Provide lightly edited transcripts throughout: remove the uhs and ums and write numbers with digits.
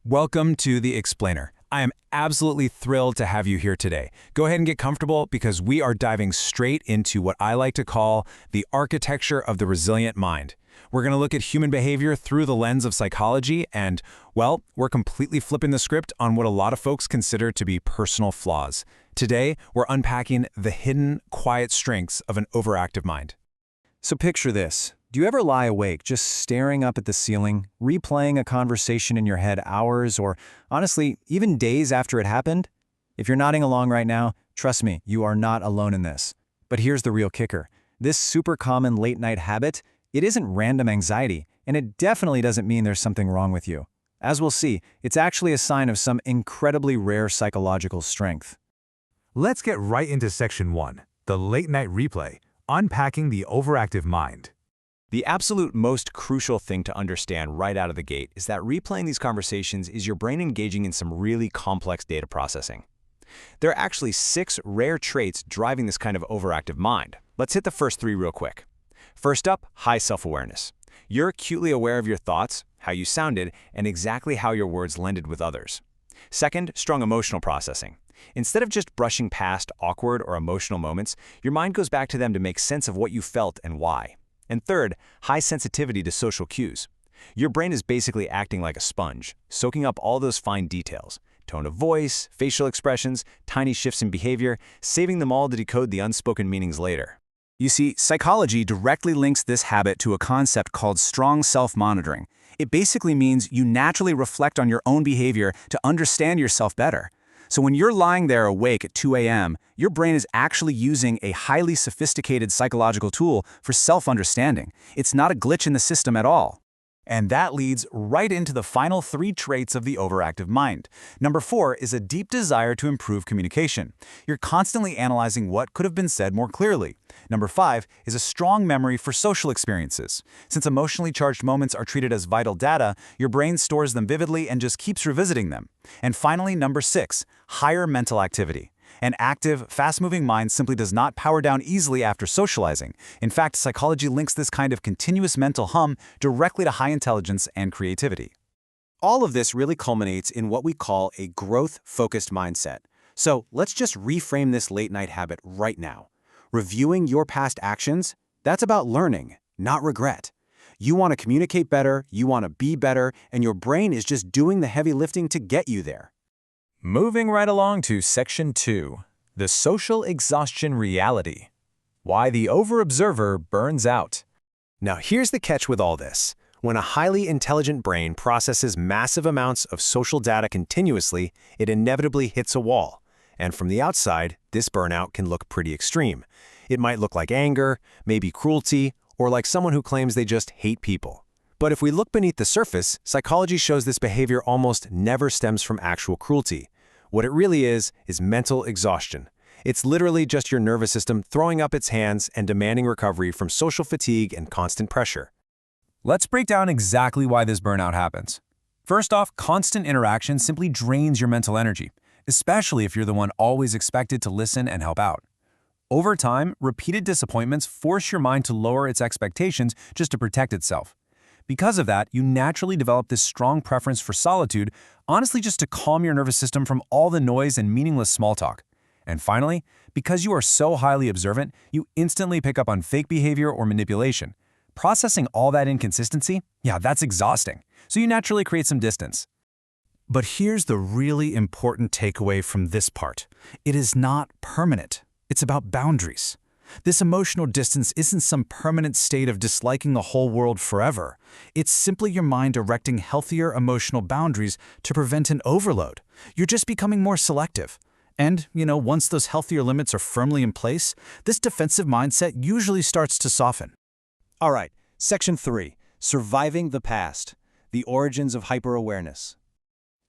Welcome to The Explainer. I am absolutely thrilled to have you here today. Go ahead and get comfortable because we are diving straight into what I like to call the architecture of the resilient mind. We're going to look at human behavior through the lens of psychology and, well, we're completely flipping the script on what a lot of folks consider to be personal flaws. Today, we're unpacking the hidden, quiet strengths of an overactive mind. So picture this. Do you ever lie awake just staring up at the ceiling, replaying a conversation in your head hours or, honestly, even days after it happened? If you're nodding along right now, trust me, you are not alone in this. But here's the real kicker. This super common late-night habit, it isn't random anxiety, and it definitely doesn't mean there's something wrong with you. As we'll see, it's actually a sign of some incredibly rare psychological strength. Let's get right into Section 1, the late-night replay, unpacking the overactive mind. The absolute most crucial thing to understand right out of the gate is that replaying these conversations is your brain engaging in some really complex data processing. There are actually 6 rare traits driving this kind of overactive mind. Let's hit the first 3 real quick. First up, high self-awareness. You're acutely aware of your thoughts, how you sounded, and exactly how your words landed with others. Second, strong emotional processing. Instead of just brushing past awkward or emotional moments, your mind goes back to them to make sense of what you felt and why. And third, high sensitivity to social cues. Your brain is basically acting like a sponge, soaking up all those fine details, tone of voice, facial expressions, tiny shifts in behavior, saving them all to decode the unspoken meanings later. You see, psychology directly links this habit to a concept called strong self-monitoring. It basically means you naturally reflect on your own behavior to understand yourself better. So when you're lying there awake at 2 a.m., your brain is actually using a highly sophisticated psychological tool for self-understanding. It's not a glitch in the system at all. And that leads right into the final 3 traits of the overactive mind. Number 4 is a deep desire to improve communication. You're constantly analyzing what could have been said more clearly. Number 5 is a strong memory for social experiences. Since emotionally charged moments are treated as vital data, your brain stores them vividly and just keeps revisiting them. And finally, number 6, higher mental activity. An active, fast-moving mind simply does not power down easily after socializing. In fact, psychology links this kind of continuous mental hum directly to high intelligence and creativity. All of this really culminates in what we call a growth-focused mindset. So let's just reframe this late-night habit right now. Reviewing your past actions, that's about learning, not regret. You want to communicate better, you want to be better, and your brain is just doing the heavy lifting to get you there. Moving right along to Section 2, the social exhaustion reality. Why the overobserver burns out. Now here's the catch with all this. When a highly intelligent brain processes massive amounts of social data continuously, it inevitably hits a wall. And from the outside, this burnout can look pretty extreme. It might look like anger, maybe cruelty, or like someone who claims they just hate people. But if we look beneath the surface, psychology shows this behavior almost never stems from actual cruelty. What it really is mental exhaustion. It's literally just your nervous system throwing up its hands and demanding recovery from social fatigue and constant pressure. Let's break down exactly why this burnout happens. First off, constant interaction simply drains your mental energy, especially if you're the one always expected to listen and help out. Over time, repeated disappointments force your mind to lower its expectations just to protect itself. Because of that, you naturally develop this strong preference for solitude, honestly just to calm your nervous system from all the noise and meaningless small talk. And finally, because you are so highly observant, you instantly pick up on fake behavior or manipulation. Processing all that inconsistency, that's exhausting. So you naturally create some distance. But here's the really important takeaway from this part. It is not permanent. It's about boundaries. This emotional distance isn't some permanent state of disliking the whole world forever. It's simply your mind erecting healthier emotional boundaries to prevent an overload. You're just becoming more selective. And, once those healthier limits are firmly in place, this defensive mindset usually starts to soften. All right, Section 3, Surviving the Past, the Origins of Hyper-Awareness.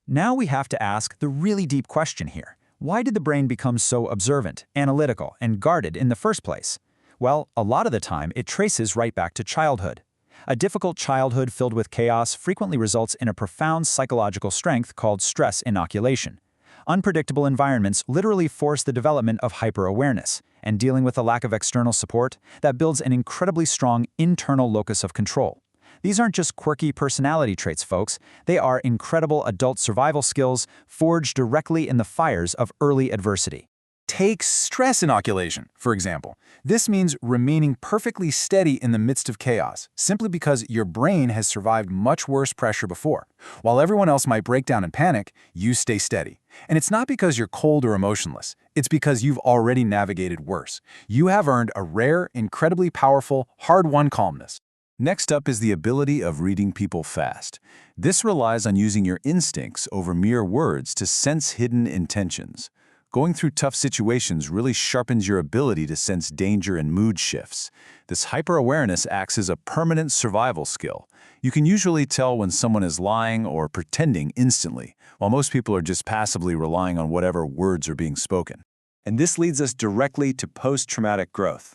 Now we have to ask the really deep question here. Why did the brain become so observant, analytical, and guarded in the first place? Well, a lot of the time, it traces right back to childhood. A difficult childhood filled with chaos frequently results in a profound psychological strength called stress inoculation. Unpredictable environments literally force the development of hyper-awareness, and dealing with a lack of external support, that builds an incredibly strong internal locus of control. These aren't just quirky personality traits, folks. They are incredible adult survival skills forged directly in the fires of early adversity. Take stress inoculation, for example. This means remaining perfectly steady in the midst of chaos, simply because your brain has survived much worse pressure before. While everyone else might break down and panic, you stay steady. And it's not because you're cold or emotionless. It's because you've already navigated worse. You have earned a rare, incredibly powerful, hard-won calmness. Next up is the ability of reading people fast. This relies on using your instincts over mere words to sense hidden intentions. Going through tough situations really sharpens your ability to sense danger and mood shifts. This hyper-awareness acts as a permanent survival skill. You can usually tell when someone is lying or pretending instantly, while most people are just passively relying on whatever words are being spoken. And this leads us directly to post-traumatic growth.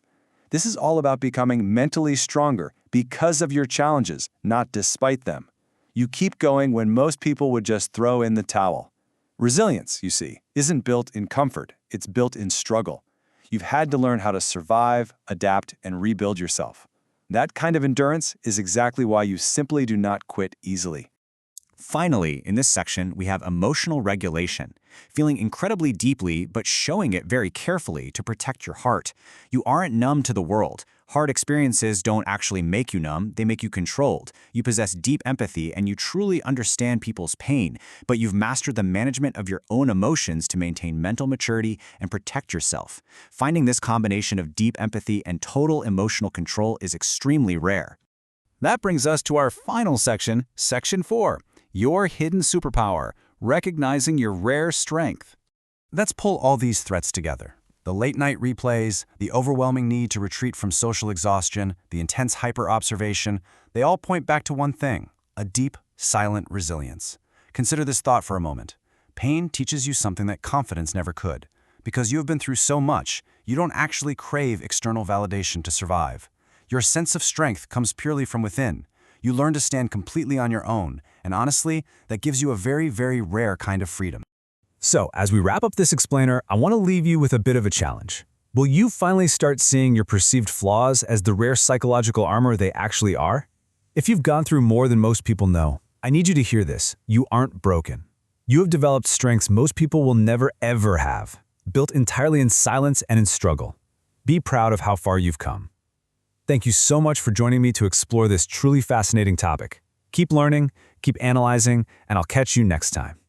This is all about becoming mentally stronger because of your challenges, not despite them. You keep going when most people would just throw in the towel. Resilience, you see, isn't built in comfort, it's built in struggle. You've had to learn how to survive, adapt, and rebuild yourself. That kind of endurance is exactly why you simply do not quit easily. Finally, in this section, we have emotional regulation, feeling incredibly deeply but showing it very carefully to protect your heart. You aren't numb to the world. Hard experiences don't actually make you numb, they make you controlled. You possess deep empathy and you truly understand people's pain, but you've mastered the management of your own emotions to maintain mental maturity and protect yourself. Finding this combination of deep empathy and total emotional control is extremely rare. That brings us to our final section, Section 4. Your hidden superpower, recognizing your rare strength. Let's pull all these threats together. The late-night replays, the overwhelming need to retreat from social exhaustion, the intense hyper-observation, they all point back to one thing, a deep, silent resilience. Consider this thought for a moment. Pain teaches you something that confidence never could. Because you have been through so much, you don't actually crave external validation to survive. Your sense of strength comes purely from within. You learn to stand completely on your own, and honestly, that gives you a very, very rare kind of freedom. So, as we wrap up this explainer, I want to leave you with a bit of a challenge. Will you finally start seeing your perceived flaws as the rare psychological armor they actually are? If you've gone through more than most people know, I need you to hear this. You aren't broken. You have developed strengths most people will never ever have, built entirely in silence and in struggle. Be proud of how far you've come. Thank you so much for joining me to explore this truly fascinating topic. Keep learning, keep analyzing, and I'll catch you next time.